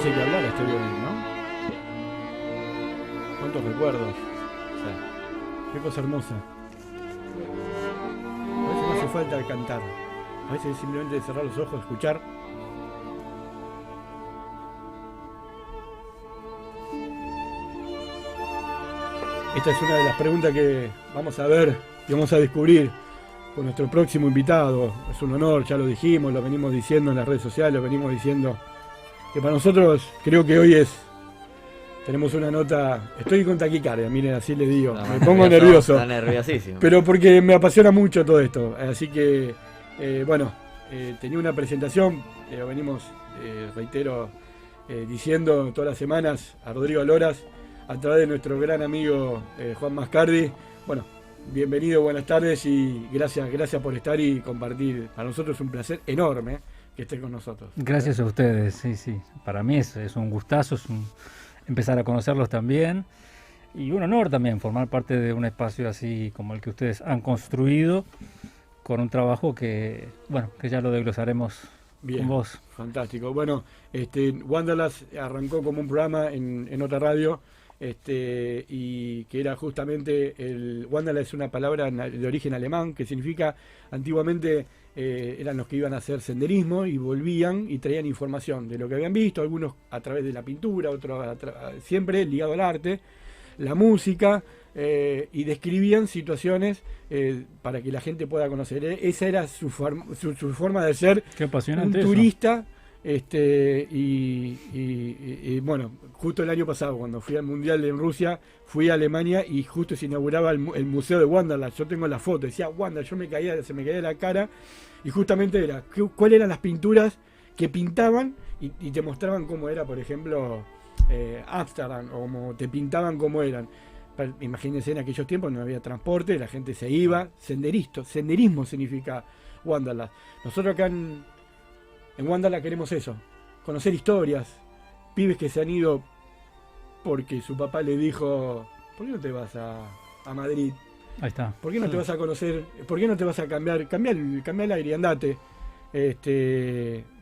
hace que hablar este violín, ¿no? Cuántos recuerdos. Sí. Qué cosa hermosa. A veces no hace falta cantar. A veces es simplemente cerrar los ojos, escuchar. Esta es una de las preguntas que vamos a ver y vamos a descubrir con nuestro próximo invitado. Es un honor, ya lo dijimos, lo venimos diciendo en las redes sociales, lo venimos diciendo que para nosotros creo que hoy tenemos una nota. Estoy con taquicardia, miren, así les digo, me pongo nervioso. Está nerviosísimo. Pero porque me apasiona mucho todo esto, así que tenía una presentación, lo venimos, reitero, diciendo todas las semanas a Rodrigo Loras, a través de nuestro gran amigo Juan Mascardi. Bueno, bienvenido, buenas tardes y gracias por estar y compartir. Para nosotros es un placer enorme que esté con nosotros. Gracias a ustedes, sí. Para mí es un gustazo, empezar a conocerlos también y un honor también formar parte de un espacio así como el que ustedes han construido con un trabajo que ya lo desglosaremos. Bien, con vos. Fantástico. Bueno, Wanderlust arrancó como un programa en otra radio. Y que era justamente Wanderlust es una palabra de origen alemán que significa antiguamente eran los que iban a hacer senderismo y volvían y traían información de lo que habían visto, algunos a través de la pintura, otros siempre ligado al arte, la música, y describían situaciones para que la gente pueda conocer. Esa era su forma de ser. Qué apasionante un turista. Bueno, justo el año pasado cuando fui al Mundial en Rusia, fui a Alemania y justo se inauguraba el museo de Wanderlust. Yo tengo la foto, decía Wanderlust, se me caía la cara y justamente era cuáles eran las pinturas que pintaban y te mostraban cómo era, por ejemplo, Ámsterdam, o como te pintaban cómo eran. Imagínense, en aquellos tiempos no había transporte, la gente se iba, senderismo significa Wanderlust. Nosotros acá en Wanderlust queremos eso, conocer historias, pibes que se han ido porque su papá le dijo, ¿por qué no te vas a Madrid? Ahí está. ¿Por qué no te vas a conocer? ¿Por qué no te vas a cambiar el aire y andate?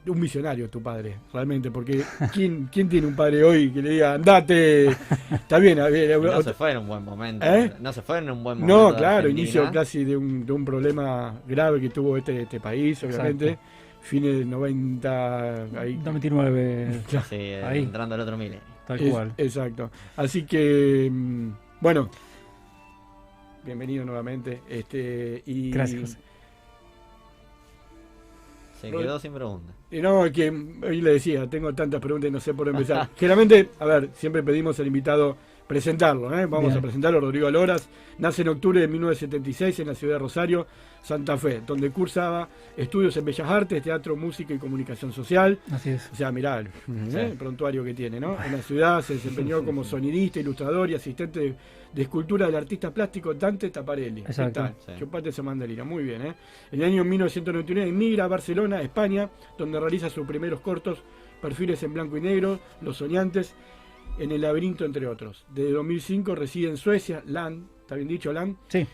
Un visionario tu padre, realmente, porque ¿quién tiene un padre hoy que le diga andate? Está bien, no se fue en un buen momento. No se fue en un buen momento. No, claro, inicio casi de un problema grave que tuvo este país, obviamente. Exacto. Fines del 90, ahí. 99, sí, ahí. Entrando al otro milenio. Tal cual. Exacto. Así que, bueno, bienvenido nuevamente. Gracias, José. Se quedó sin preguntas. No, es que hoy le decía, tengo tantas preguntas y no sé por dónde empezar. Generalmente, a ver, siempre pedimos al invitado presentarlo, Vamos Bien. a presentarlo. Rodrigo Loras nace en octubre de 1976 en la ciudad de Rosario, Santa Fe, donde cursaba estudios en Bellas Artes, Teatro, Música y Comunicación Social. Así es. O sea, mirá el prontuario que tiene, ¿no? En la ciudad se desempeñó como sonidista, ilustrador y asistente de escultura del artista plástico Dante Taparelli. Exacto. Sí. Chupate esa mandarina, muy bien, En el año 1999 emigra a Barcelona, España, donde realiza sus primeros cortos, Perfiles en blanco y negro, Los soñantes, En el laberinto, entre otros. Desde 2005 reside en Suecia, Land, ¿está bien dicho, Land? Sí.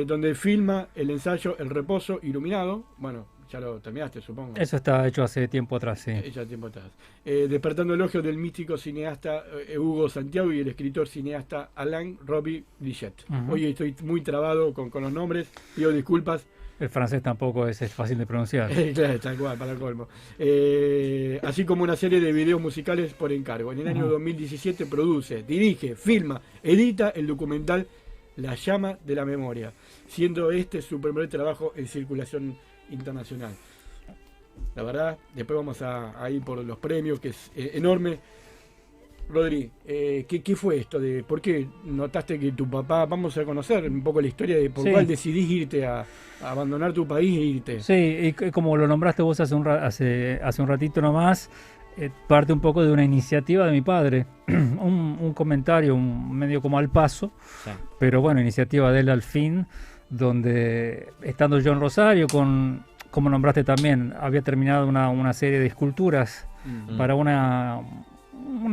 Donde filma el ensayo El reposo iluminado. Bueno, ya lo terminaste, supongo. Eso está hecho hace tiempo atrás, sí. Ya tiempo atrás. Despertando elogios del místico cineasta Hugo Santiago y el escritor cineasta Alain Robbie Bichet. Hoy estoy muy trabado con los nombres, pido disculpas. El francés tampoco es fácil de pronunciar. Claro, tal cual, para el colmo. Así como una serie de videos musicales por encargo. En el año 2017 produce, dirige, filma, edita el documental La llama de la memoria, siendo este su primer trabajo en circulación internacional. La verdad, después vamos a ir por los premios, que es enorme. Rodri, ¿qué fue esto? ¿Por qué notaste que tu papá, vamos a conocer un poco la historia de por cuál decidís irte a abandonar tu país e irte? Sí, y como lo nombraste vos hace un ratito nomás, parte un poco de una iniciativa de mi padre, un comentario, medio como al paso, sí. Pero bueno, iniciativa de él al fin, donde estando yo en Rosario, como nombraste también, había terminado una serie de esculturas para una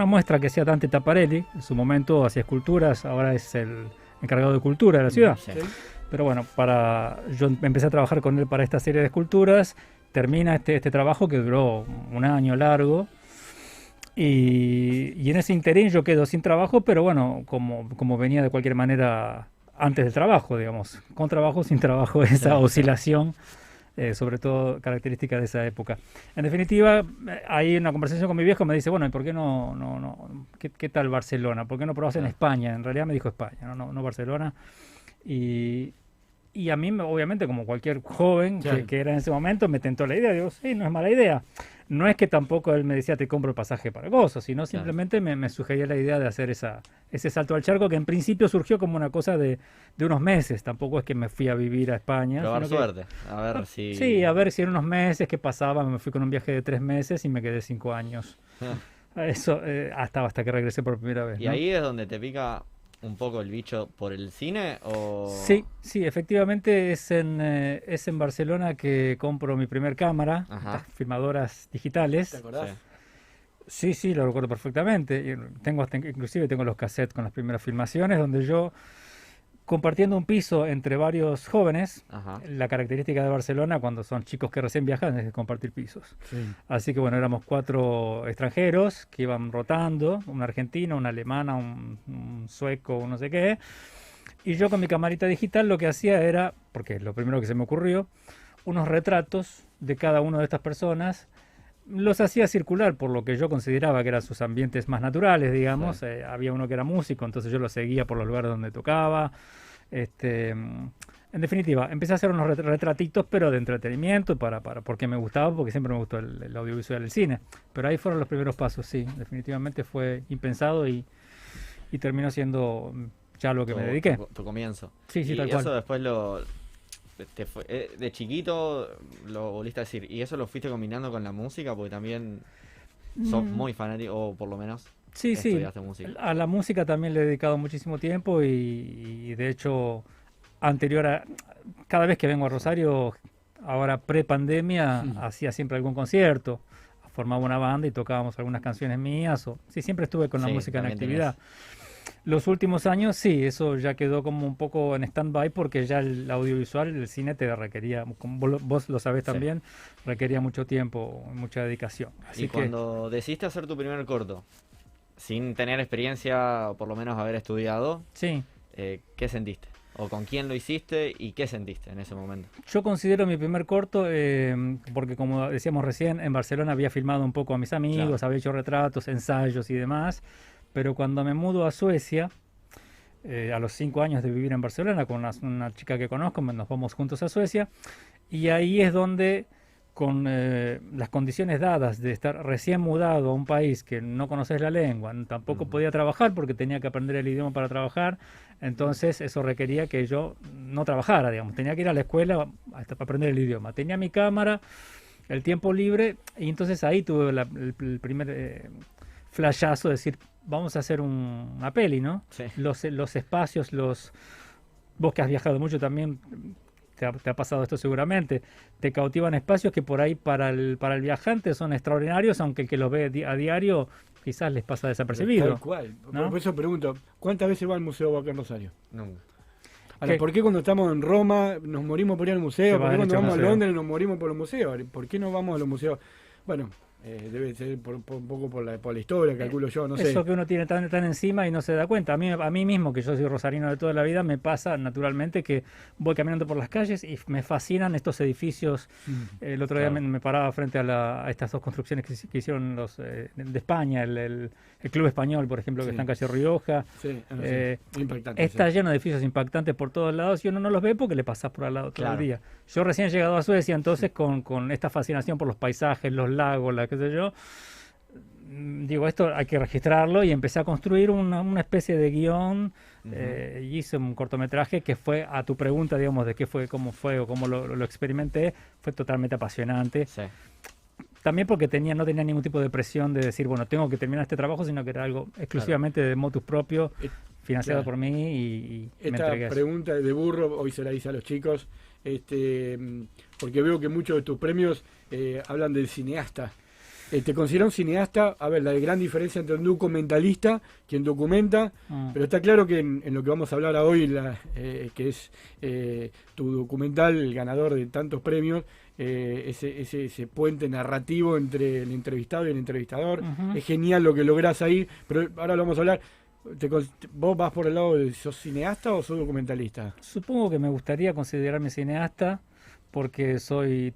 muestra que hacía Dante Taparelli. En su momento hacía esculturas, ahora es el encargado de cultura de la ciudad. Sí. Pero bueno, yo empecé a trabajar con él para esta serie de esculturas. Termina este trabajo que duró un año largo. Y en ese interín yo quedo sin trabajo, pero bueno, como venía de cualquier manera antes del trabajo, digamos, con trabajo, sin trabajo, esa oscilación, sobre todo característica de esa época. En definitiva, ahí en una conversación con mi viejo me dice, bueno, ¿y por qué qué tal Barcelona? ¿Por qué no probás en España? En realidad me dijo España, no Barcelona. Y a mí, obviamente, como cualquier joven que era en ese momento, me tentó la idea. Digo, sí, no es mala idea. No es que tampoco él me decía, te compro el pasaje para gozo, sino simplemente me sugería la idea de hacer ese salto al charco, que en principio surgió como una cosa de unos meses. Tampoco es que me fui a vivir a España. Probar suerte, a ver si... Sí, a ver si en unos meses, qué pasaba. Me fui con un viaje de 3 meses y me quedé 5 años. Eso, hasta que regresé por primera vez. ¿Y ahí es donde te pica un poco el bicho por el cine? ¿O? Sí, efectivamente es en Barcelona que compro mi primer cámara, las filmadoras digitales. ¿Te acordás? Sí, lo recuerdo perfectamente. Inclusive tengo los cassettes con las primeras filmaciones, donde yo, compartiendo un piso entre varios jóvenes, la característica de Barcelona cuando son chicos que recién viajan es compartir pisos. Sí. Así que bueno, éramos 4 extranjeros que iban rotando, un argentino, una alemana, un sueco, un no sé qué. Y yo con mi camarita digital lo que hacía era, porque es lo primero que se me ocurrió, unos retratos de cada una de estas personas. Los hacía circular por lo que yo consideraba que eran sus ambientes más naturales, digamos. Sí. Había uno que era músico, entonces yo lo seguía por los lugares donde tocaba. En definitiva, empecé a hacer unos retratitos, pero de entretenimiento, porque me gustaba, porque siempre me gustó el audiovisual, el cine. Pero ahí fueron los primeros pasos, sí. Definitivamente fue impensado y terminó siendo ya lo que me dediqué. Tu comienzo. Sí, tal cual. Y eso después de chiquito lo volviste a decir, y eso lo fuiste combinando con la música, porque también sos muy fanático, o por lo menos estudiaste música. A la música también le he dedicado muchísimo tiempo y de hecho cada vez que vengo a Rosario, ahora pre-pandemia, hacía siempre algún concierto, formaba una banda y tocábamos algunas canciones mías, siempre estuve con la música en actividad. Los últimos años sí, eso ya quedó como un poco en stand-by porque ya el audiovisual, el cine te requería, como vos lo sabés también, requería mucho tiempo, mucha dedicación. Así cuando decidiste hacer tu primer corto, sin tener experiencia, o por lo menos haber estudiado, ¿qué sentiste? ¿O con quién lo hiciste y qué sentiste en ese momento? Yo considero mi primer corto, porque como decíamos recién, en Barcelona había filmado un poco a mis amigos, había hecho retratos, ensayos y demás. Pero cuando me mudo a Suecia, a los 5 años de vivir en Barcelona, con una chica que conozco, nos vamos juntos a Suecia, y ahí es donde, con las condiciones dadas de estar recién mudado a un país que no conoces la lengua, tampoco podía trabajar porque tenía que aprender el idioma para trabajar, entonces eso requería que yo no trabajara, digamos, tenía que ir a la escuela hasta para aprender el idioma. Tenía mi cámara, el tiempo libre, y entonces ahí tuve el primer flashazo de decir, vamos a hacer una peli, ¿no? Sí. Los espacios, vos que has viajado mucho también, te ha pasado esto seguramente, te cautivan espacios que por ahí para el viajante son extraordinarios, aunque el que los ve a diario quizás les pasa desapercibido. Tal cual. ¿No? Por eso pregunto, ¿cuántas veces va al museo acá en Rosario? Nunca. Ahora, ¿por qué cuando estamos en Roma nos morimos por ir al museo? ¿Por qué cuando vamos a Londres nos morimos por los museos? ¿Por qué no vamos a los museos? Bueno, debe ser un poco por la historia, calculo yo, no sé. Eso que uno tiene tan encima y no se da cuenta. A mí mismo, que yo soy rosarino de toda la vida, me pasa naturalmente que voy caminando por las calles y me fascinan estos edificios. El otro día me paraba frente a estas 2 construcciones que hicieron los de España, el Club Español, por ejemplo, que está en calle Rioja. Impactante. Está lleno de edificios impactantes por todos lados y uno no los ve porque le pasás por al lado todo el día. Yo recién he llegado a Suecia, entonces con esta fascinación por los paisajes, los lagos, qué sé yo, digo, esto hay que registrarlo y empecé a construir una especie de guión. Y hice un cortometraje que fue, a tu pregunta, digamos, de qué fue, cómo fue o cómo lo experimenté, fue totalmente apasionante. Sí. También porque no tenía ningún tipo de presión de decir, bueno, tengo que terminar este trabajo, sino que era algo exclusivamente de motus propio, financiado por mí y me entregué. Esta pregunta de burro hoy se la hice a los chicos, porque veo que muchos de tus premios hablan del cineasta. ¿Te consideras un cineasta? A ver, la gran diferencia entre un documentalista, quien documenta, pero está claro que en lo que vamos a hablar hoy, que es tu documental, el ganador de tantos premios, ese puente narrativo entre el entrevistado y el entrevistador. Es genial lo que lográs ahí, pero ahora lo vamos a hablar. ¿Vos vas por el lado de sos cineasta o sos documentalista? Supongo que me gustaría considerarme cineasta porque soy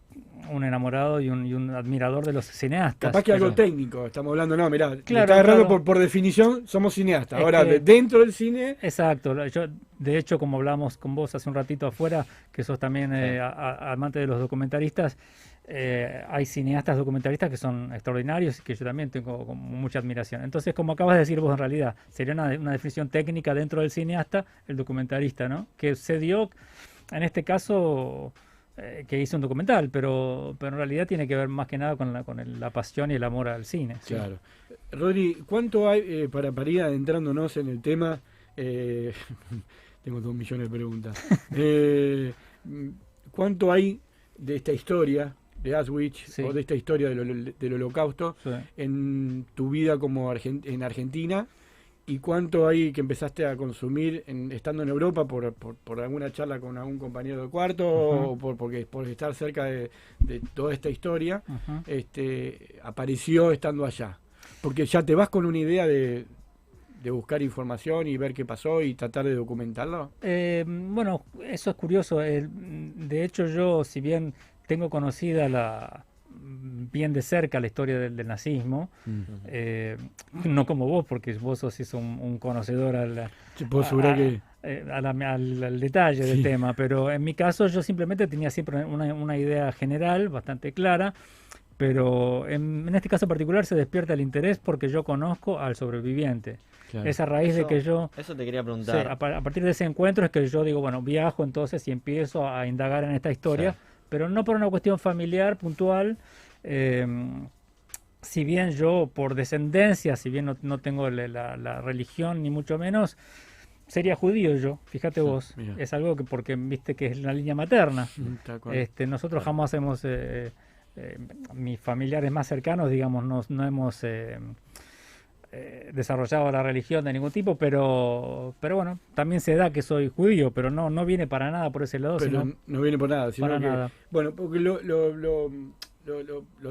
un enamorado y un admirador de los cineastas. Capaz que algo técnico, estamos hablando, no, mirá, claro, está agarrando por definición, somos cineastas. Ahora, dentro del cine... Exacto, yo de hecho, como hablamos con vos hace un ratito afuera, que sos también amante de los documentalistas, hay cineastas documentalistas que son extraordinarios y que yo también tengo con mucha admiración. Entonces, como acabas de decir vos, en realidad, sería una definición técnica dentro del cineasta, el documentalista, ¿no? Que se dio, en este caso... que hizo un documental, pero en realidad tiene que ver más que nada con la pasión y el amor al cine. Claro. ¿Sí? Rodri, ¿cuánto hay, para ir adentrándonos en el tema, tengo 2 millones de preguntas, ¿cuánto hay de esta historia de Auschwitz o de esta historia del Holocausto en tu vida como en Argentina? ¿Y cuánto hay que empezaste a consumir estando en Europa por alguna charla con algún compañero de cuarto o por estar cerca de toda esta historia, apareció estando allá? Porque ya te vas con una idea de buscar información y ver qué pasó y tratar de documentarlo. Bueno, eso es curioso. De hecho, yo, si bien tengo conocida bien de cerca la historia del nazismo, no como vos, porque vos sos un conocedor al detalle del tema, pero en mi caso yo simplemente tenía siempre una idea general bastante clara, pero en este caso particular se despierta el interés porque yo conozco al sobreviviente. Claro. Es a raíz de que yo... Eso te quería preguntar. Sí, a partir de ese encuentro es que yo digo, bueno, viajo entonces y empiezo a indagar en esta historia, pero no por una cuestión familiar puntual. Si bien yo por descendencia, si bien no tengo la religión ni mucho menos, sería judío yo, fíjate vos. Mira. Es algo que porque viste que es la línea materna. Nosotros jamás hemos, mis familiares más cercanos, digamos, no hemos desarrollado la religión de ningún tipo, pero bueno, también se da que soy judío, pero no viene para nada por ese lado. Pero sino, no viene por nada, sino para nada. Bueno, porque lo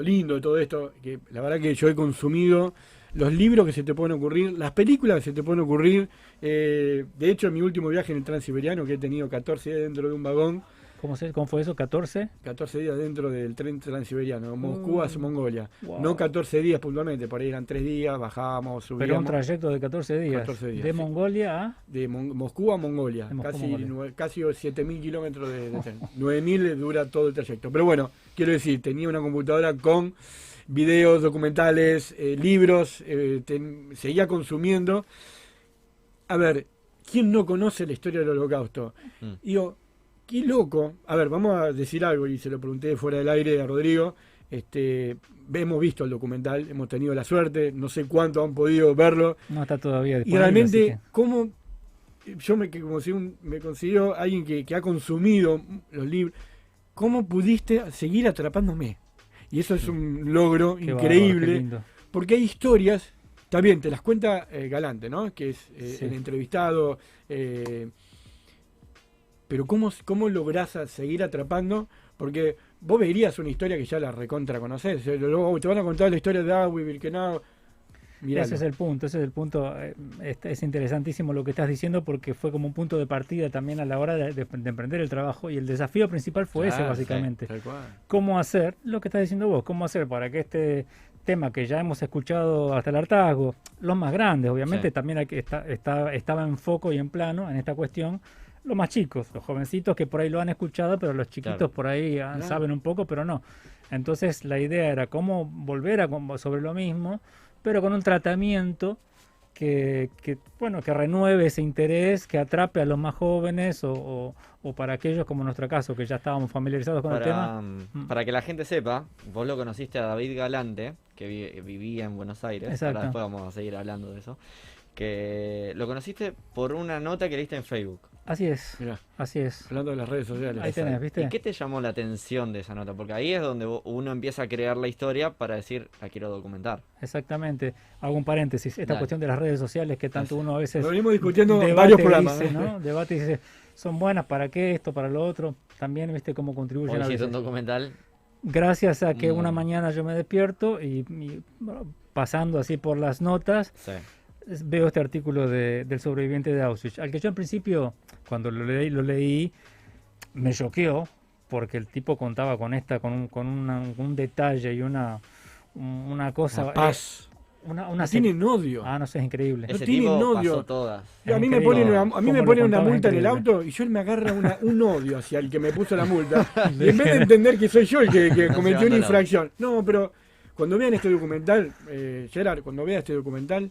lindo de todo esto, que la verdad que yo he consumido los libros que se te pueden ocurrir, las películas que se te pueden ocurrir. De hecho, en mi último viaje en el Transiberiano, que he tenido 14 días dentro de un vagón. ¿Cómo fue eso? ¿14? 14 días dentro del tren Transiberiano, Moscú a Mongolia. Wow. No 14 días puntualmente, por ahí eran 3 días, bajábamos, subíamos. Pero un trayecto de 14 días. 14 días ¿De Mongolia a? De Moscú a Mongolia. Casi 7.000 kilómetros de tren. 9.000 dura todo el trayecto. Pero bueno, quiero decir, tenía una computadora con videos, documentales, libros, seguía consumiendo. A ver, ¿quién no conoce la historia del Holocausto? Digo, qué loco. A ver, vamos a decir algo, y se lo pregunté fuera del aire a Rodrigo. Hemos visto el documental, hemos tenido la suerte, no sé cuánto han podido verlo. No está todavía disponible. Y realmente, ¿cómo? Yo me considero alguien que ha consumido los libros. ¿Cómo pudiste seguir atrapándome? Y eso es un logro qué increíble. Bárbaro, porque hay historias, está bien, te las cuenta Galante, ¿no? Que es el entrevistado. Pero ¿cómo lográs seguir atrapando? Porque vos verías una historia que ya la recontra conocés. Luego te van a contar la historia de Auschwitz, Birkenau. Ese es el punto. Es interesantísimo lo que estás diciendo porque fue como un punto de partida también a la hora de emprender el trabajo. Y el desafío principal fue ese, básicamente. Sí, ¿cómo hacer lo que estás diciendo vos? ¿Cómo hacer para que este tema que ya hemos escuchado hasta el hartazgo, los más grandes, obviamente, también estaba en foco y en plano en esta cuestión, los más chicos, los jovencitos que por ahí lo han escuchado, pero los chiquitos por ahí saben un poco, pero no. Entonces la idea era cómo volver sobre lo mismo, pero con un tratamiento que renueve ese interés, que atrape a los más jóvenes o para aquellos como en nuestro caso, que ya estábamos familiarizados con el tema. Para que la gente sepa, vos lo conociste a David Galante, que vivía en Buenos Aires, ahora después vamos a seguir hablando de eso, que lo conociste por una nota que leíste en Facebook. Así es, mirá, así es. Hablando de las redes sociales. Ahí tenés, ¿viste? ¿Y qué te llamó la atención de esa nota? Porque ahí es donde uno empieza a crear la historia para decir, la quiero documentar. Exactamente. Hago un paréntesis. Esta cuestión de las redes sociales que tanto uno a veces... Lo venimos discutiendo en varios programas. Dice, ¿no? Debate y dice, son buenas para qué esto, para lo otro. También, ¿viste cómo contribuyen a veces? Un documental. gracias a que una mañana yo me despierto y pasando así por las notas, veo este artículo del sobreviviente de Auschwitz, al que yo en principio, cuando lo leí, me choqueó, porque el tipo contaba con un detalle y una cosa... La paz. Tienen odio. No sé, es increíble. Ese no tienen odio. Pasó todas. A mí me ponen una multa en el auto y yo me agarra un odio hacia el que me puso la multa. Y en vez de entender que soy yo el que cometió una infracción. No, pero cuando vean este documental, Gerard, cuando veas este documental,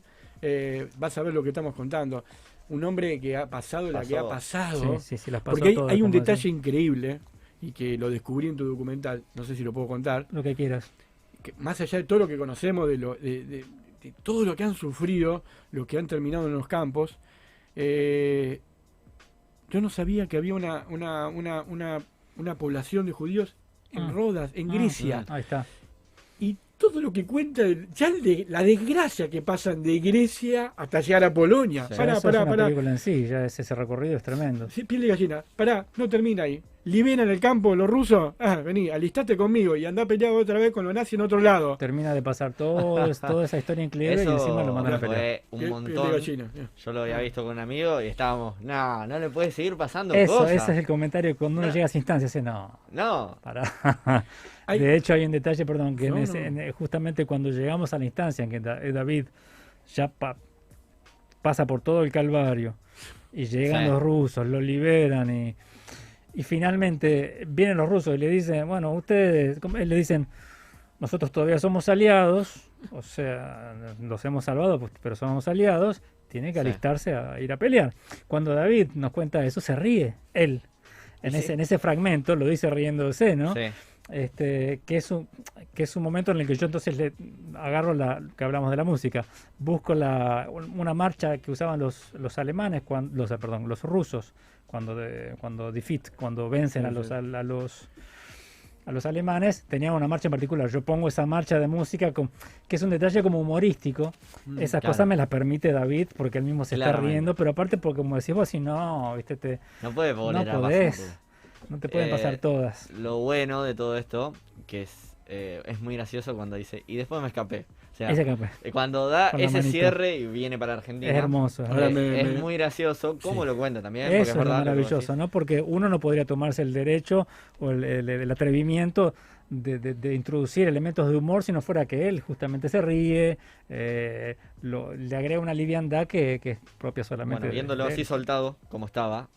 vas a ver lo que estamos contando. Un hombre que ha pasado la que ha pasado. Sí, las pasó porque todas, hay un detalle increíble y que lo descubrí en tu documental. No sé si lo puedo contar. Lo que quieras. Que más allá de todo lo que conocemos, de todo lo que han sufrido, lo que han terminado en los campos, yo no sabía que había una población de judíos en Rodas, en Grecia. Ahí está. Y todo lo que cuenta, ya la desgracia que pasan de Grecia hasta llegar a Polonia. Sí. Pará. Película en sí, ya ese recorrido es tremendo. Sí, piel de gallina. Pará, no termina ahí. Liberan el campo los rusos. Vení, alistate conmigo y andá peleado otra vez con los nazis en otro lado. Termina de pasar toda esa historia en Cleveland y encima lo mandan a pelear. Un montón. Yo lo había visto con un amigo y estábamos, no le puede seguir pasando cosas. Ese es el comentario cuando uno llega a esa instancia. No. Pará. De hecho, hay un detalle, perdón, que justamente cuando llegamos a la instancia en que David ya pasa por todo el calvario y llegan los rusos, lo liberan y finalmente vienen los rusos y le dicen, bueno, ustedes, le dicen, nosotros todavía somos aliados, o sea, los hemos salvado, pero somos aliados, tiene que alistarse a ir a pelear. Cuando David nos cuenta eso, se ríe, él, en ese fragmento, lo dice riéndose, ¿no? Sí. Que es un momento en el que yo entonces le agarro que hablamos de la música, busco una marcha que usaban los alemanes, los rusos, cuando vencen a los alemanes, tenían una marcha en particular. Yo pongo esa marcha de música que es un detalle como humorístico. Esas cosas me las permite David porque él mismo se está riendo, pero aparte porque, como decís vos, si no, viste, no puedes volver a pasar. No te pueden pasar todas. Lo bueno de todo esto, que es muy gracioso cuando dice, y después me escapé. O sea, cuando da ese cierre y viene para Argentina. Es hermoso. Es muy gracioso cómo lo cuenta también. Eso porque es verdad, maravilloso, ¿no? Porque uno no podría tomarse el derecho o el atrevimiento de introducir elementos de humor si no fuera que él justamente se ríe, le agrega una liviandad que es propia solamente. Bueno, viéndolo así soltado, como estaba,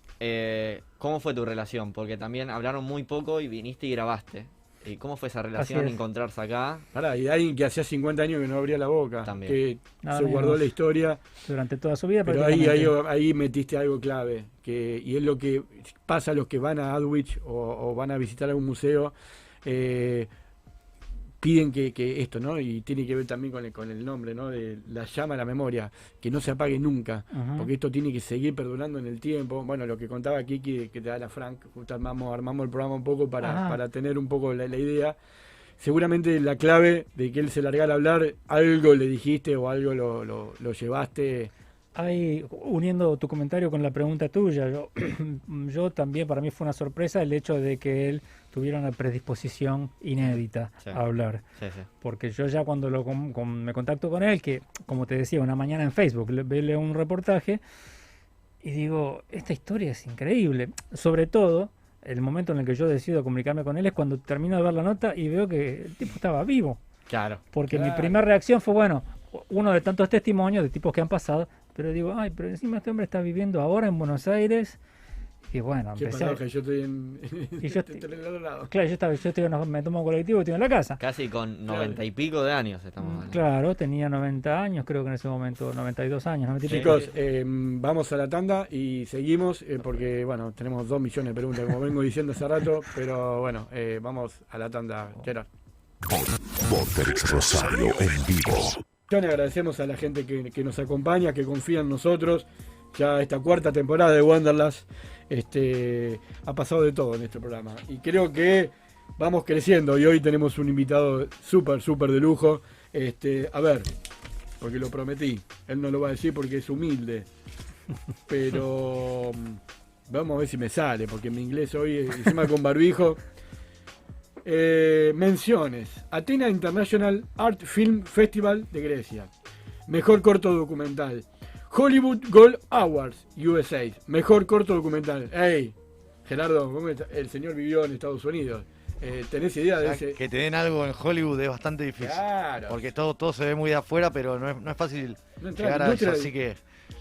¿cómo fue tu relación? Porque también hablaron muy poco y viniste y grabaste. ¿Y cómo fue esa relación, encontrarse acá? Y alguien que hacía 50 años que no abría la boca, también. Que se guardó la historia durante toda su vida. Pero ahí metiste algo clave, y es lo que pasa a los que van a Auschwitz o van a visitar algún museo, piden que esto, ¿no? Y tiene que ver también con el nombre, ¿no? De la llama a la memoria, que no se apague nunca, porque esto tiene que seguir perdurando en el tiempo. Bueno, lo que contaba Kiki, que te da la Frank, justo armamos el programa un poco para tener un poco la idea. Seguramente la clave de que él se largara a hablar, algo le dijiste o algo lo llevaste. Ahí, uniendo tu comentario con la pregunta tuya, yo también, para mí fue una sorpresa el hecho de que él tuviera una predisposición inédita a hablar. Sí. Porque yo ya cuando me contacto con él, que como te decía, una mañana en Facebook, leo un reportaje y digo, esta historia es increíble. Sobre todo, el momento en el que yo decido comunicarme con él es cuando termino de ver la nota y veo que el tipo estaba vivo. Claro. Porque mi primera reacción fue, bueno, uno de tantos testimonios de tipos que han pasado, pero digo, pero encima este hombre está viviendo ahora en Buenos Aires. Y bueno, empecé que yo estoy en el otro lado. Claro, me tomo un colectivo y estoy en la casa. Casi con 90 y pico de años estamos hablando. Claro, tenía 90 años, creo que en ese momento, 92 años. 90 Chicos, vamos a la tanda y seguimos, porque bueno, tenemos 2 millones de preguntas, como vengo diciendo hace rato, pero bueno, vamos a la tanda, Gerard. Vorterix Rosario en vivo. Le agradecemos a la gente que nos acompaña, que confía en nosotros. Ya esta 4ª temporada de Wanderlust ha pasado de todo en este programa. Y creo que vamos creciendo y hoy tenemos un invitado súper de lujo. A ver, porque lo prometí. Él no lo va a decir porque es humilde. Pero vamos a ver si me sale, porque mi inglés hoy, encima con barbijo. Menciones. Athena International Art Film Festival de Grecia. Mejor corto documental. Hollywood Gold Awards, USA. Mejor corto documental. Hey, Gerardo, ¿cómo está? El señor vivió en Estados Unidos. ¿Tenés idea de ese? Que te den algo en Hollywood es bastante difícil. Claro. Porque todo se ve muy de afuera, pero no es fácil llegar a eso. Así que,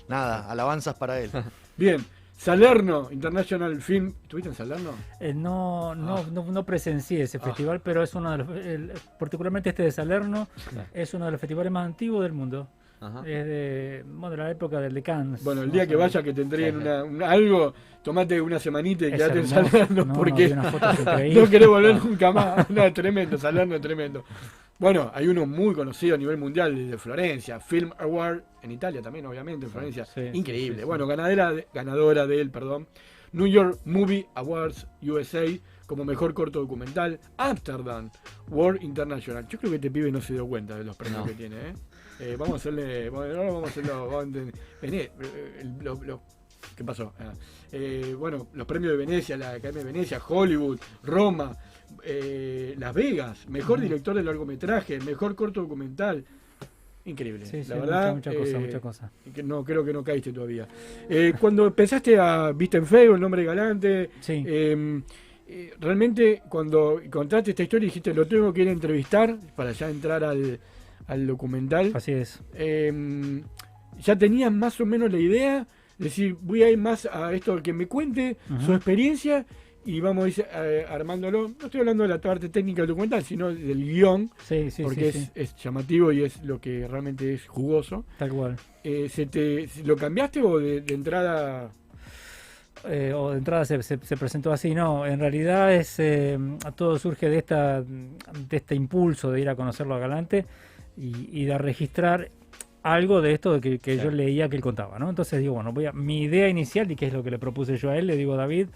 nada, alabanzas para él. Bien. Salerno International Film. ¿Estuviste en Salerno? No presencié ese festival, pero es uno de los, particularmente este de Salerno, es uno de los festivales más antiguos del mundo. Ajá. Es de la época del de Cannes. Bueno, el día que vaya que te entreguen algo, tomate una semanita y quedate en Salerno, porque no querés volver nunca más. No, es tremendo, Salerno es tremendo. Bueno, hay uno muy conocido a nivel mundial de Florencia, Film Award, en Italia también, obviamente, en Florencia. Increíble. Bueno, ganadora del New York Movie Awards USA como mejor corto documental, Amsterdam World International. Yo creo que este pibe no se dio cuenta de los premios que tiene, vamos a hacerle. ¿Qué pasó? Bueno, los premios de Venecia, la Academia de Venecia, Hollywood, Roma, Las Vegas, mejor director de largometraje, mejor corto documental. Increíble, la verdad. Mucha cosa. No, creo que no caíste todavía. Cuando empezaste viste en Facebook El Nombre Galante, realmente cuando contaste esta historia dijiste, lo tengo que ir a entrevistar para ya entrar al documental. Así es. Ya tenías más o menos la idea, decir, voy a ir más a esto, que me cuente su experiencia y vamos a ir armándolo. No estoy hablando de la parte técnica del documental, sino del guión, porque es llamativo y es lo que realmente es jugoso. Tal cual. ¿Lo cambiaste o de entrada? O de entrada se presentó así. No, en realidad todo surge de este impulso de ir a conocerlo a Galante y de registrar algo de esto que yo leía que él contaba, ¿no? Entonces digo, bueno, mi idea inicial, y que es lo que le propuse yo a él, le digo, David,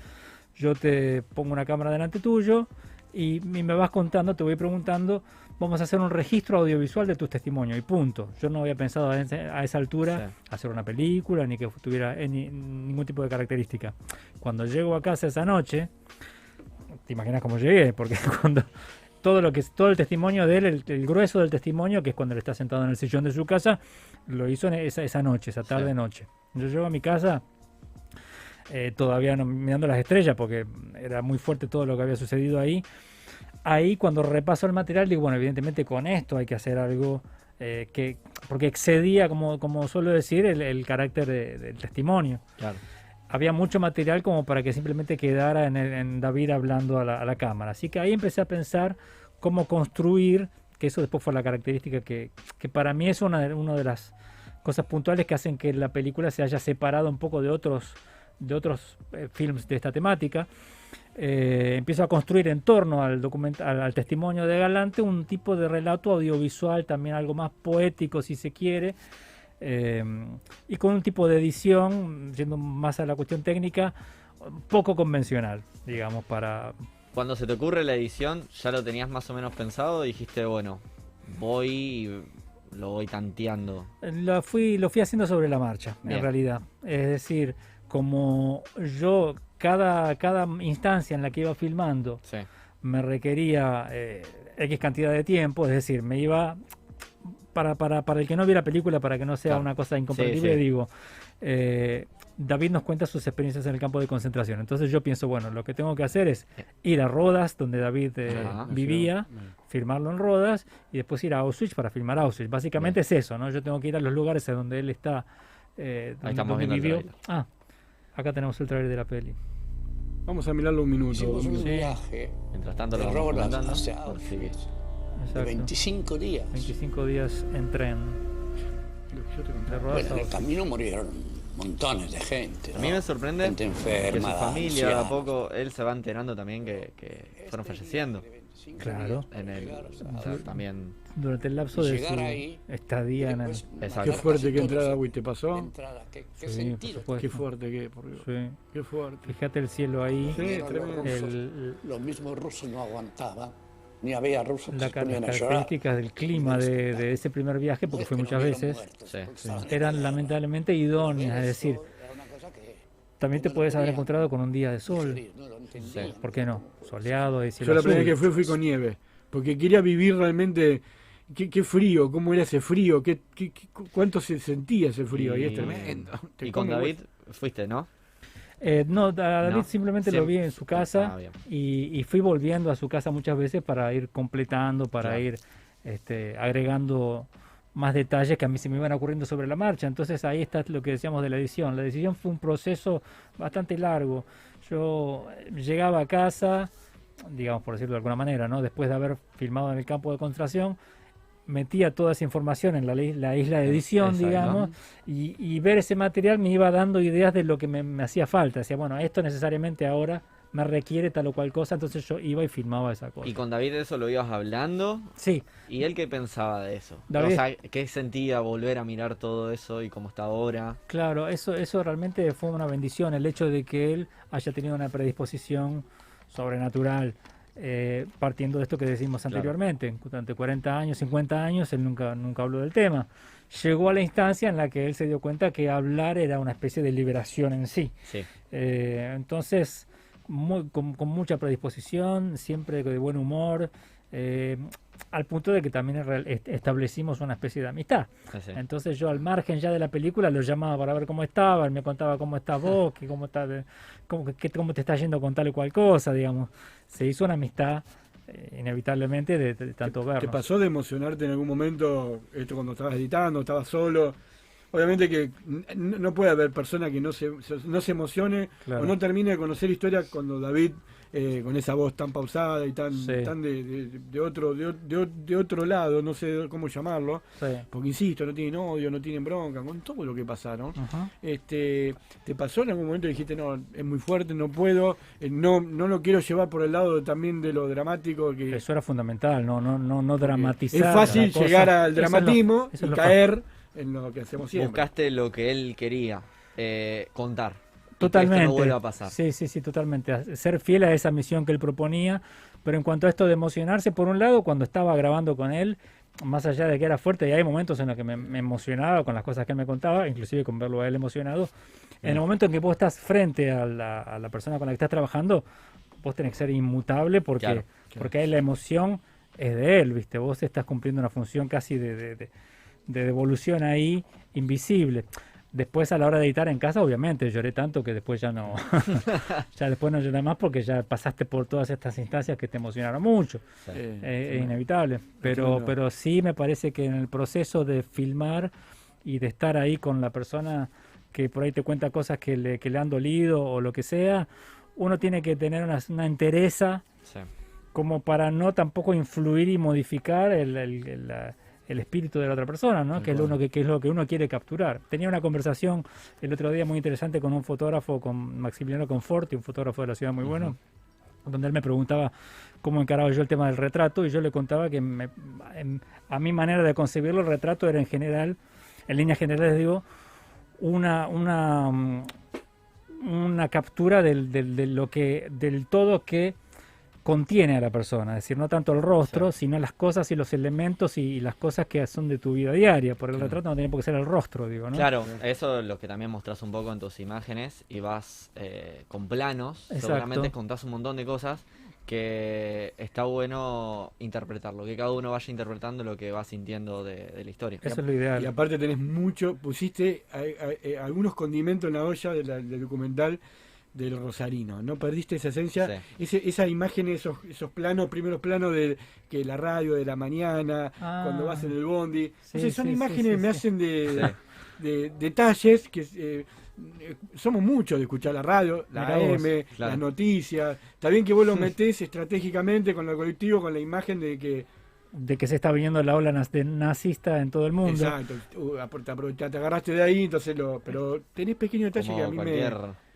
yo te pongo una cámara delante tuyo y me vas contando, te voy preguntando, vamos a hacer un registro audiovisual de tus testimonios y punto. Yo no había pensado a esa altura hacer una película ni que tuviera ningún tipo de característica. Cuando llego a casa esa noche, te imaginas cómo llegué, porque cuando todo el testimonio de él, el grueso del testimonio, que es cuando él está sentado en el sillón de su casa, lo hizo esa noche, esa tarde-noche. Yo llego a mi casa todavía no, mirando las estrellas, porque era muy fuerte todo lo que había sucedido ahí. Ahí cuando repaso el material digo, bueno, evidentemente con esto hay que hacer algo porque excedía, como suelo decir, el carácter del testimonio. Claro. Había mucho material como para que simplemente quedara en David hablando a la cámara. Así que ahí empecé a pensar cómo construir, que eso después fue la característica que para mí es una de las cosas puntuales que hacen que la película se haya separado un poco de otros films de esta temática. Empiezo a construir en torno al testimonio de Galante un tipo de relato audiovisual, también algo más poético si se quiere, y con un tipo de edición, yendo más a la cuestión técnica, poco convencional, digamos, para... Cuando se te ocurre la edición, ¿ya lo tenías más o menos pensado? Dijiste, bueno, lo voy tanteando. Lo fui haciendo sobre la marcha, en realidad. Es decir, como yo, cada instancia en la que iba filmando me requería X cantidad de tiempo, es decir, me iba... Para el que no viera película, para que no sea una cosa incomprensible, digo, David nos cuenta sus experiencias en el campo de concentración. Entonces yo pienso, bueno, lo que tengo que hacer es ir a Rodas, donde David vivía, filmarlo en Rodas, y después ir a Auschwitz para filmar Auschwitz. Básicamente es eso, ¿no? Yo tengo que ir a los lugares a donde él está, donde vivió. Acá tenemos el trailer de la peli. Vamos a mirarlo un minuto. Hicimos un viaje mientras tanto de Rodas hacia Auschwitz. De 25 días. 25 días en tren. Bueno, en el camino murieron montones de gente. A mí me sorprende gente enferma, que su familia, de a poco, él se va enterando también que fueron falleciendo. Claro. También. Durante el lapso de su estadía en el... Qué fuerte que entrada, güey, ¿te pasó? ¿Qué sentido? Qué fuerte, por Dios. Qué fuerte. Fíjate el cielo ahí. Los mismos rusos no aguantaban. Ni había rusos. Las características del clima de ese primer viaje, porque fue muchas veces, eran lamentablemente idóneas, es decir, también te puedes haber encontrado con un día de sol. ¿Por qué no? Soleado, yo la primera vez que fui con nieve, porque quería vivir realmente qué frío, cómo era ese frío, cuánto se sentía ese frío, y es tremendo. Y con David fuiste, ¿no? No, a David simplemente lo vi en su casa y fui volviendo a su casa muchas veces para ir completando, para ir agregando más detalles que a mí se me iban ocurriendo sobre la marcha. Entonces ahí está lo que decíamos de la edición. La edición fue un proceso bastante largo. Yo llegaba a casa, digamos por decirlo de alguna manera, ¿no? Después de haber filmado en el campo de concentración, metía toda esa información en la isla de edición, digamos, y ver ese material me iba dando ideas de lo que me hacía falta. Decía, bueno, esto necesariamente ahora me requiere tal o cual cosa, entonces yo iba y filmaba esa cosa. ¿Y con David eso lo ibas hablando? Sí. ¿Y él qué pensaba de eso? David, o sea, ¿qué sentía volver a mirar todo eso y cómo está ahora? Claro, eso realmente fue una bendición, el hecho de que él haya tenido una predisposición sobrenatural, partiendo de esto que decimos anteriormente. Durante 40 años, 50 años, él nunca habló del tema. Llegó a la instancia en la que él se dio cuenta que hablar era una especie de liberación en sí. Entonces, con mucha predisposición, siempre de buen humor, al punto de que también establecimos una especie de amistad. Entonces yo, al margen ya de la película, lo llamaba para ver cómo estaba, él me contaba cómo estás vos, cómo te está yendo con tal y cual cosa, digamos. Se hizo una amistad inevitablemente de tanto vernos. ¿Te pasó de emocionarte en algún momento, esto cuando estabas editando, estabas solo? Obviamente que no puede haber persona que no se emocione, claro, o no termine de conocer historia cuando David, con esa voz tan pausada y tan de otro lado, no sé cómo llamarlo, porque insisto, no tienen odio, no tienen bronca, con todo lo que pasaron. ¿Te pasó en algún momento y dijiste, no, es muy fuerte, no puedo, no lo quiero llevar por el lado también de lo dramático? Eso era fundamental, no dramatizar. Es fácil llegar al dramatismo y caer en lo que hacemos siempre. Buscaste lo que él quería contar. Totalmente. Que esto no vuelva a pasar. Sí, totalmente. Ser fiel a esa misión que él proponía. Pero en cuanto a esto de emocionarse, por un lado, cuando estaba grabando con él, más allá de que era fuerte, y hay momentos en los que me emocionaba con las cosas que él me contaba, inclusive con verlo a él emocionado. En el momento en que vos estás frente a la persona con la que estás trabajando, vos tenés que ser inmutable porque ahí la emoción es de él, ¿viste? Vos estás cumpliendo una función casi de devolución ahí, invisible. Después, a la hora de editar en casa, obviamente lloré tanto que después ya no después no lloré más, porque ya pasaste por todas estas instancias que te emocionaron mucho. Es inevitable, pero sí me parece que en el proceso de filmar y de estar ahí con la persona que por ahí te cuenta cosas que le han dolido o lo que sea, uno tiene que tener una entereza como para no tampoco influir y modificar el espíritu de la otra persona, ¿no? Que es lo que uno quiere capturar. Tenía una conversación el otro día muy interesante con un fotógrafo, con Maximiliano Conforti, un fotógrafo de la ciudad muy bueno, donde él me preguntaba cómo encaraba yo el tema del retrato, y yo le contaba que a mi manera de concebirlo, el retrato era en líneas generales digo, una captura del todo que contiene a la persona, es decir, no tanto el rostro, sino las cosas y los elementos y las cosas que son de tu vida diaria, porque el retrato no tiene por qué ser el rostro, digo, ¿no? Claro, eso es lo que también mostrás un poco en tus imágenes, y vas con planos, seguramente contás un montón de cosas que está bueno interpretarlo, que cada uno vaya interpretando lo que va sintiendo de la historia. Eso es lo ideal. Y aparte tenés pusiste algunos condimentos en la olla del documental del Rosarino, ¿no? Perdiste esa esencia, esa imagen, esos primeros planos de que la radio de la mañana, cuando vas en el bondi. Son imágenes me hacen de detalles que somos muchos de escuchar la radio, la AM, las noticias. Está bien que vos lo metés estratégicamente con el colectivo, con la imagen de que se está viniendo la ola nazista en todo el mundo. Exacto, te agarraste de ahí, entonces pero tenés pequeños detalles que a mí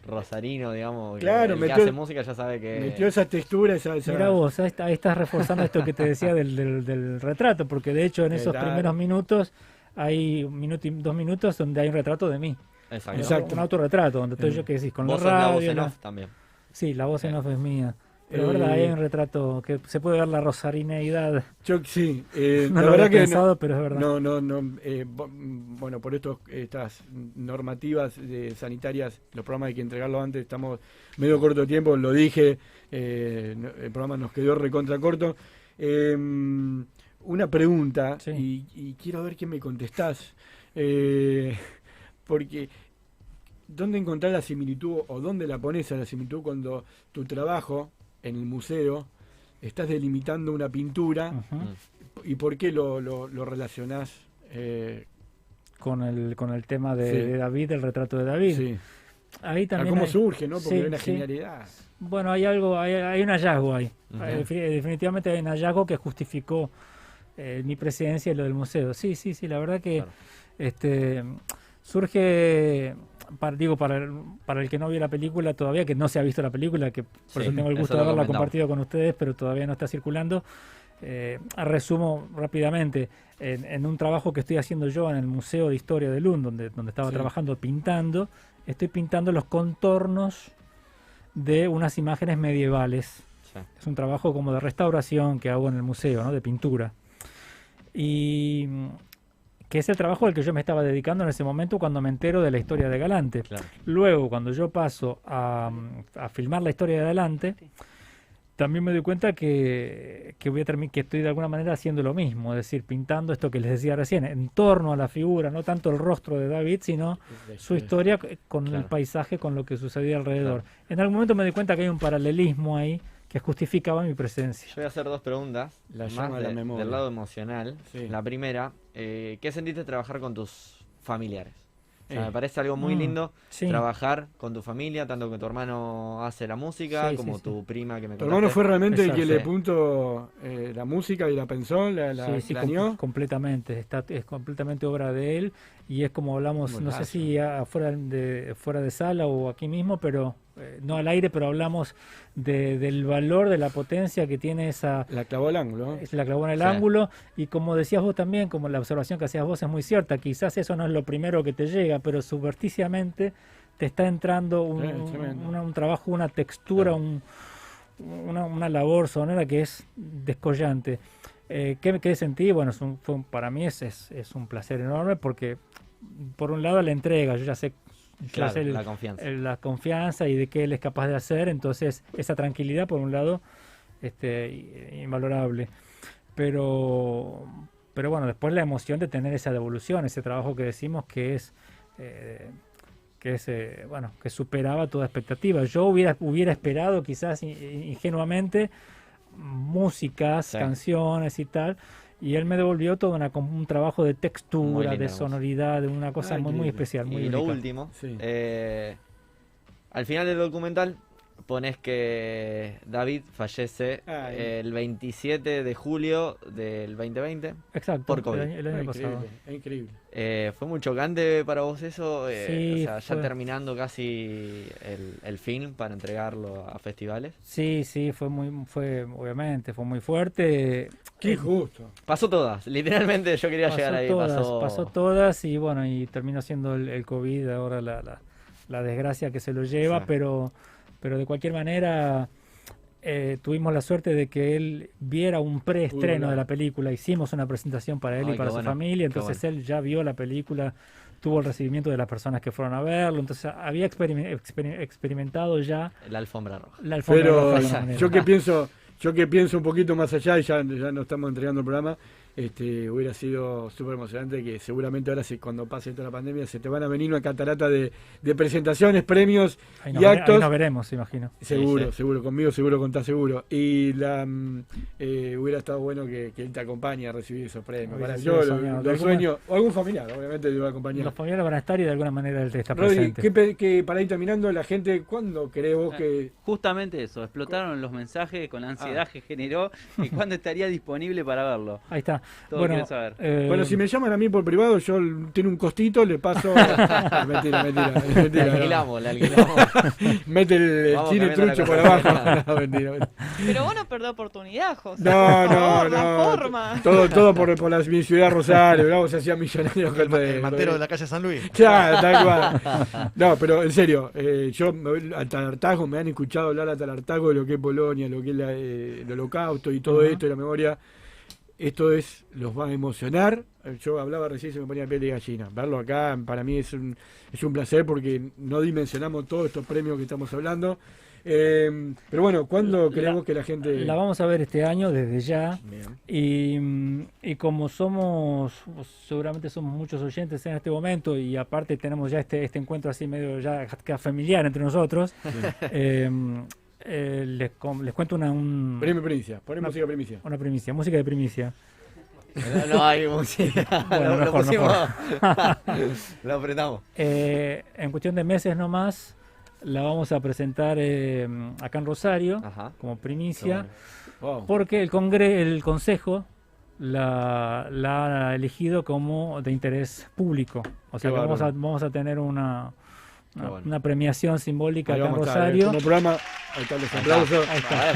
rosarino, digamos, claro, que hace música ya sabe que metió esa textura, esa... Mirá vos, ahí estás reforzando esto que te decía del retrato, porque de hecho en esos primeros minutos hay 2 minutos donde hay un retrato de mí. Exacto. Un autorretrato donde estoy yo, que decís, con la radio. La voz en off también. Sí, la voz en off es mía. Pero verdad, hay un retrato que se puede ver la rosarineidad. Yo sí, no la lo verdad había que pensado, pero es verdad. Bueno, por estas normativas sanitarias, los programas hay que entregarlos antes, estamos medio corto de tiempo, lo dije, el programa nos quedó recontra corto. Una pregunta, sí. y quiero ver qué me contestás, porque ¿dónde encontrar la similitud o dónde la pones a la similitud cuando tu trabajo en el museo estás delimitando una pintura? ¿Y por qué lo relacionás con el tema de David, el retrato de David? Sí. Ahí también ¿Cómo surge, no? Porque hay una genialidad. Bueno, hay un hallazgo ahí. Definitivamente hay un hallazgo que justificó mi presencia y lo del museo. Sí, la verdad que surge, para el que no vio la película todavía, que no se ha visto la película, que por eso tengo el gusto de haberla compartido con ustedes, pero todavía no está circulando. Resumo rápidamente, en un trabajo que estoy haciendo yo en el Museo de Historia de Lund, donde estaba trabajando pintando, estoy pintando los contornos de unas imágenes medievales. Es un trabajo como de restauración que hago en el museo, ¿no? De pintura. Y que es el trabajo al que yo me estaba dedicando en ese momento cuando me entero de la historia de Galante. Claro. Luego, cuando yo paso a filmar la historia de Galante, también me doy cuenta que estoy de alguna manera haciendo lo mismo, es decir, pintando esto que les decía recién, en torno a la figura, no tanto el rostro de David, sino su historia con el paisaje, con lo que sucedía alrededor. Claro. En algún momento me doy cuenta que hay un paralelismo ahí que justificaba mi presencia. Yo voy a hacer dos preguntas, más del lado emocional. Sí. La primera, ¿qué sentiste trabajar con tus familiares? O sea, me parece algo muy lindo trabajar con tu familia, tanto que tu hermano hace la música como tu prima que me contaste. Tu hermano fue realmente el que le puso la música y la pensó, la planeó. Completamente, es completamente obra de él y es como hablamos, no sé si fuera de sala o aquí mismo, pero no al aire, pero hablamos del valor, de la potencia que tiene esa... La clavó al ángulo. La clavó en el ángulo y como decías vos también, como la observación que hacías vos es muy cierta, quizás eso no es lo primero que te llega, pero subverticiamente te está entrando un trabajo, una textura, una labor sonora que es descollante. ¿Qué sentí? Bueno, para mí es un placer enorme porque por un lado la entrega, yo ya sé la confianza y de qué él es capaz de hacer, entonces esa tranquilidad por un lado invalorable, pero bueno, después la emoción de tener esa devolución, ese trabajo que decimos que superaba toda expectativa. Yo hubiera esperado quizás ingenuamente músicas, canciones y tal, y él me devolvió todo un trabajo de textura, de sonoridad, de una cosa muy especial, muy única. Y lo último, al final del documental pones que David fallece el 27 de julio del 2020. Exacto, por COVID. El año pasado. Es increíble. ¿Fue muy chocante para vos eso? Sí, o sea, ya terminando casi el film para entregarlo a festivales. Sí, obviamente, fue muy fuerte. Qué injusto. Pasó todas, literalmente yo quería llegar ahí. Pasó todas y bueno, y terminó siendo el COVID ahora la desgracia que se lo lleva, pero de cualquier manera tuvimos la suerte de que él viera un preestreno de la película, hicimos una presentación para él y para su familia, entonces él ya vio la película, tuvo el recibimiento de las personas que fueron a verlo, entonces había experimentado ya la alfombra roja. Roja, yo que pienso un poquito más allá y ya no estamos entregando el programa, hubiera sido súper emocionante que seguramente ahora cuando pase toda la pandemia se te van a venir una catarata de presentaciones, premios y actos. Ahí nos veremos, imagino. Seguro, conmigo seguro contás seguro. Y hubiera estado bueno que él te acompañe a recibir esos premios. Yo lo sueño, o algún familiar, obviamente te va a acompañar. Los familiares van a estar y de alguna manera él está Rodri, presente. que para ir terminando, la gente, ¿cuándo crees vos que...? Justamente eso, explotaron los mensajes con la ansiedad que generó y cuándo estaría disponible para verlo. Ahí está. Bueno, bueno, si me llaman a mí por privado, yo tiene un costito, le paso. mentira. Le alquilamos. Mete el chile trucho por abajo. No, mentira. Pero vos no perdés oportunidad, José. No. Todo por mi ciudad Rosario, vamos a ser millonarios. El mantero de la calle San Luis. Claro, tal cual. No, pero en serio, yo al Talartago, me han escuchado hablar a Talartago de lo que es Polonia, lo que es el holocausto y todo esto, y la memoria. Esto los va a emocionar. Yo hablaba recién, se me ponía piel de gallina. Verlo acá para mí es un placer porque no dimensionamos todos estos premios que estamos hablando. Pero bueno, ¿cuándo creemos que la gente...? La vamos a ver este año, desde ya. Y como seguramente somos muchos oyentes en este momento, y aparte tenemos ya este encuentro así medio ya familiar entre nosotros, les cuento Premio primicia, música primicia. Una primicia, música de primicia. No hay música. Bueno, mejor. Lo apretamos. En cuestión de meses nomás, la vamos a presentar acá en Rosario, como primicia, porque el Consejo la ha elegido como de interés público. O sea que vamos a tener una premiación simbólica acá en Rosario. Como programa, ahí están los aplausos. Ahí está.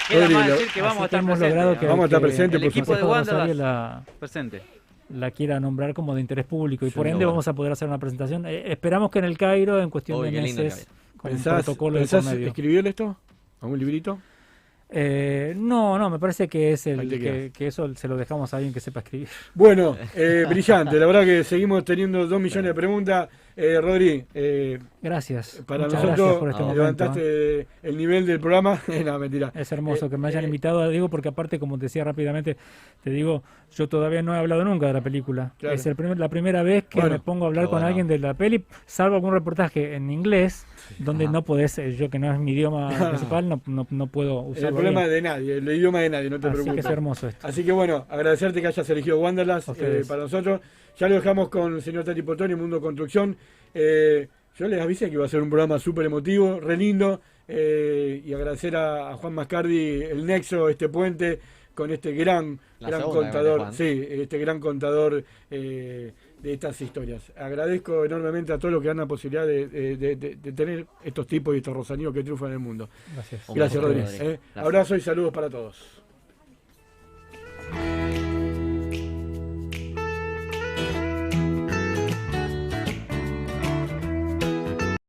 Queda más decir que vamos a estar presentes. Vamos a estar presentes. El equipo de Wanderers presente. La quiera nombrar como de interés público y por ende vamos a poder hacer una presentación. Esperamos que en el Cairo, en cuestión de meses, con un protocolo de por medio. ¿Escribió esto? ¿Algún librito? No, me parece que es que eso se lo dejamos a alguien que sepa escribir. Bueno, brillante, la verdad que seguimos teniendo 2 millones de preguntas. Rodri, gracias. Para muchas nosotros gracias por este momento. Levantaste el nivel del programa. No, mentira. Es hermoso que me hayan invitado, digo, porque aparte, como te decía rápidamente, te digo, yo todavía no he hablado nunca de la película. Claro. Es la primera vez que me pongo a hablar con alguien de la peli, salvo algún reportaje en inglés, donde no podés, yo que no es mi idioma principal, no puedo usarlo. El problema de nadie, el idioma de nadie, no te preocupes. Así que es hermoso esto. Así que bueno, agradecerte que hayas elegido Wanderlust para nosotros. Ya lo dejamos con el señor Tati Potoni, Mundo Construcción. Yo les avisé que iba a ser un programa súper emotivo, re lindo, y agradecer a Juan Mascardi el nexo, este puente con este gran contador, este gran contador de estas historias. Agradezco enormemente a todos los que dan la posibilidad de tener estos tipos y estos rosaninos que triunfan en el mundo. Gracias. Gracias, Rodríguez. Abrazo y saludos para todos.